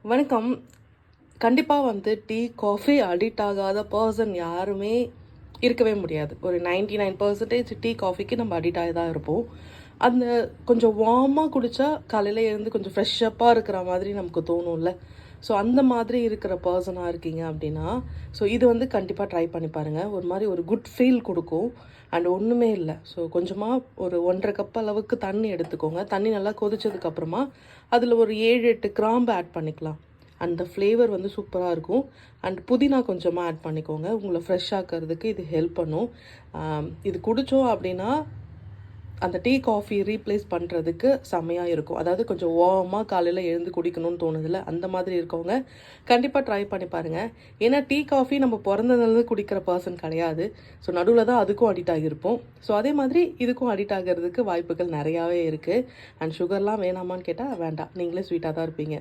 வணக்கம். கண்டிப்பாக tea, coffee addict ஆகாத பர்சன் யாருமே இருக்கவே முடியாது. ஒரு 99% டீ, காஃபிக்கு நம்ம அடிக்ட் ஆகி தான் இருப்போம். அந்த கொஞ்சம் வார்மாக குடித்தா காலையில் எழுந்து கொஞ்சம் ஃப்ரெஷ்ஷப்பாக இருக்கிற மாதிரி நமக்கு தோணும்ல. ஸோ அந்த மாதிரி இருக்கிற பர்சனாக இருக்கீங்க அப்படின்னா, ஸோ இது கண்டிப்பாக ட்ரை பண்ணி பாருங்கள். ஒரு மாதிரி ஒரு குட் ஃபீல் கொடுக்கும். அண்ட் ஒன்றுமே இல்லை. ஸோ கொஞ்சமாக ஒரு 1½ கப் அளவுக்கு தண்ணி எடுத்துக்கோங்க. தண்ணி நல்லா கொதிச்சதுக்கப்புறமா அதில் ஒரு 7, 8 கிராம்பு ஆட் பண்ணிக்கலாம். அந்த ஃப்ளேவர் சூப்பராக இருக்கும். அண்ட் புதினா கொஞ்சமாக ஆட் பண்ணிக்கோங்க. உங்களை ஃப்ரெஷ் ஆக்கிறதுக்கு இது ஹெல்ப் பண்ணும். இது குடித்தோம் அப்படின்னா அந்த டீ, காஃபி ரீப்ளேஸ் பண்ணுறதுக்கு செம்மையாக இருக்கும். அதாவது கொஞ்சம் வார்மாக காலையில் எழுந்து குடிக்கணும்னு தோணுதில்ல, அந்த மாதிரி இருக்கவங்க கண்டிப்பாக ட்ரை பண்ணி பாருங்கள். ஏன்னா டீ, காஃபி நம்ம பிறந்ததுலேருந்து குடிக்கிற பர்சன் கிடையாது. ஸோ நடுவில் தான் அதுக்கும் அடிக்ட் ஆகியிருப்போம். ஸோ அதே மாதிரி இதுக்கும் அடிக்ட் ஆகிறதுக்கு வாய்ப்புகள் நிறையாவே இருக்குது. அண்ட் சுகர்லாம் வேணாமான்னு கேட்டால் வேண்டாம், நீங்களே ஸ்வீட்டாக தான் இருப்பீங்க.